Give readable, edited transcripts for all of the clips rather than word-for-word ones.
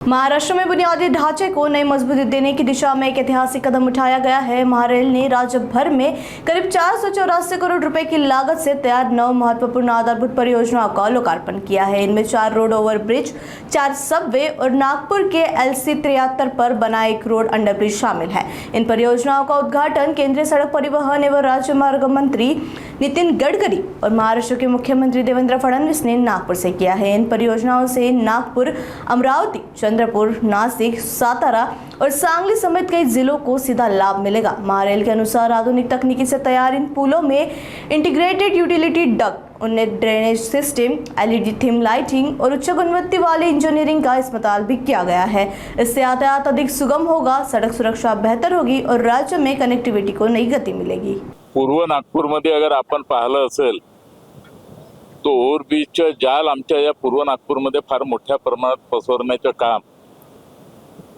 महाराष्ट्र में बुनियादी ढांचे को नई मजबूती देने की दिशा में एक ऐतिहासिक कदम उठाया गया है। महारेल ने राज्य भर में करीब 484 करोड़ रुपए की लागत से तैयार 9 महत्वपूर्ण आधारभूत परियोजनाओं का लोकार्पण किया है। इनमें 4 रोड ओवरब्रिज, 4 सबवे और नागपुर के LC 73 पर बना 1 रोड अंडरब्रिज शामिल है। इन परियोजनाओं का उद्घाटन केंद्रीय सड़क परिवहन एवं राज्य मार्ग मंत्री नितिन गडकरी और महाराष्ट्र के मुख्यमंत्री देवेंद्र फडणवीस ने नागपुर से किया है। इन परियोजनाओं से नागपुर, अमरावती, चंद्रपुर, नासिक, सातारा और सांगली समेत कई जिलों को सीधा लाभ मिलेगा। महारेल के अनुसार आधुनिक तकनीकी से तैयार इन पुलों में इंटीग्रेटेड यूटिलिटी डक्ट, उन्नत drainage system, LED theme lighting और उच्च गुणवत्ता वाले इंजीनियरिंग का इस्तेमाल भी किया गया है। इससे यातायात अधिक सुगम होगा, सड़क सुरक्षा बेहतर होगी और राज्य में कनेक्टिविटी को नई गति मिलेगी। पूर्व नागपूरमध्ये अगर आपण पाहिलं असेल तो ओव्हरब्रिजचं जाल आमच्या या पूर्व नागपूरमध्ये फार मोठ्या प्रमाणात पसरवण्याचं काम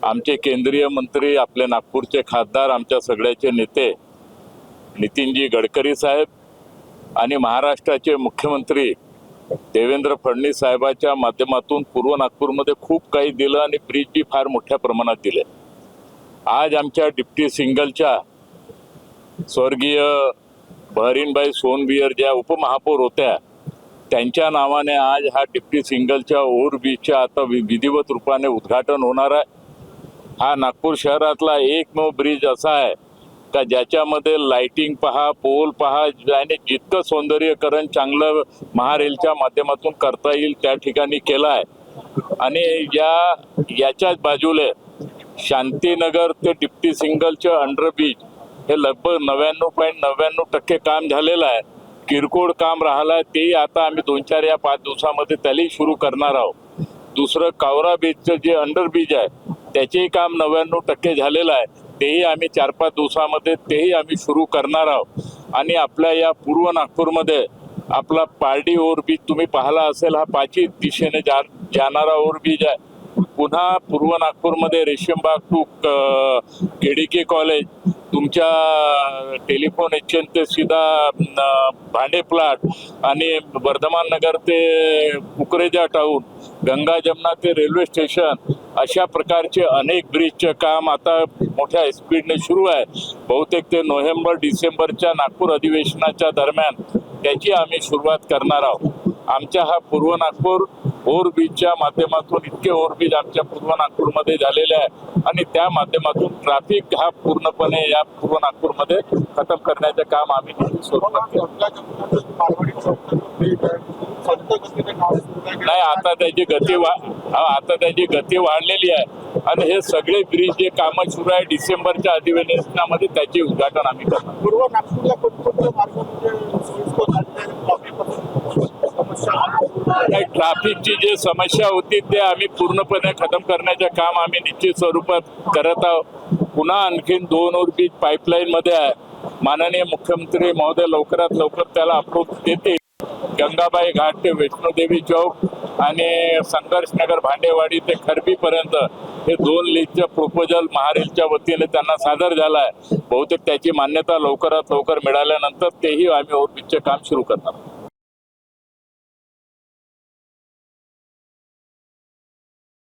आमचे केंद्रीय मंत्री, आपले नागपूरचे खासदार, आमच्या सगळ्याचे नेते नितीनजी गडकरी साहेब आणि महाराष्ट्राचे मुख्यमंत्री देवेंद्र फडणवीस साहेबांच्या माध्यमातून पूर्व नागपूरमध्ये खूप काही दिलं आणि ब्रिज बी फार मोठ्या प्रमाणात दिले। आज आमच्या डिप्टी सिंगलच्या स्वर्गीय बहरीनबाई सोनबियर ज्या उपमहापौर होत्या त्यांच्या नावाने आज हा डिप्टी सिंगलच्या ओव्हरब्रिजच्या आता विधिवत रूपाने उद्घाटन होणार आहे। हा नागपूर शहरातला एकमेव ब्रिज असा आहे का ज्याच्यामध्ये लाइटिंग पहा, पोल पहा आणि जितकं सौंदर्यकरण चांगलं महारेलच्या माध्यमातून करता येईल त्या ठिकाणी केलं आहे। आणि याच्याच बाजूले शांतीनगर ते डिप्टी सिंगलचं अंडरब्रिज हे लगभग 99.99% काम झालेलं आहे। किरकोळ काम राहिलं आहे, ते आता आम्ही 2-4 या 5 दिवसामध्ये त्याला सुरू करणार आहोत। दुसरं कावरा बीचचं जे अंडरब्रिज आहे त्याचेही काम 99% झालेलं आहे, तेही आम्ही 4-5 दिवसामध्ये तेही आम्ही सुरू करणार आहोत। आणि आपल्या या पूर्व नागपूरमध्ये आपला पारडी ओव्हरब्रिज तुम्ही पाहिला असेल, हा 5 दिशेने जाणारा ओव्हरब्रिज आहे। पुन्हा पूर्व नागपूरमध्ये रेशीमबाग टू KDK कॉलेज, तुमच्या टेलिफोन एक्सचेंज ते सीधा भांडे प्लाट आणि वर्धमान नगर ते कुकरेजा टाउन, गंगा जमुना ते रेल्वे स्टेशन, अशा प्रकारचे अनेक ब्रिजचे काम आता मोठ्या स्पीडने सुरू आहे। बहुतेक ते नोव्हेंबर-डिसेंबरच्या नागपूर अधिवेशनाच्या दरम्यान त्याची आम्ही सुरुवात करणार आहोत। आमच्या हा पूर्व नागपूर ओव्हरब्रिजच्या माध्यमातून इतके ओव्हरब्रिज आमच्या पूर्व नागपूरमध्ये झालेले आहे आणि त्या माध्यमातून ट्रॅफिक हा पूर्णपणे या पूर्व नागपूरमध्ये खतम करण्याचे काम आम्ही नाही, आता त्याची गती वाढलेली आहे आणि हे सगळे ब्रिज जे काम सुरू आहे डिसेंबरच्या अधिवेशनामध्ये त्याचे उद्घाटन आम्ही करणार। पूर्व नागपूरला ट्रॅफिकची जी समस्या होती ते आम्ही पूर्णपणे खतम करण्याचे काम आम्ही निश्चित स्वरूपात करत आहोत। पुन्हा आणखीन 2 ओव्हरब्रिज पाईपलाईन मध्ये आहे। माननीय मुख्यमंत्री महोदय लवकरात लवकर त्याला अप्रूव्ह देतील। गंगाबाई घाट ते वैष्णोदेवी चौक आणि संघर्ष नगर भांडेवाडी ते खरबी पर्यंत हे 2 लेनचं प्रपोजल महारेलच्या वतीने त्यांना सादर झाला आहे। बहुतेक त्याची मान्यता लवकरात लवकर मिळाल्यानंतर तेही आम्ही ओव्हरब्रिजचे काम सुरू करणार।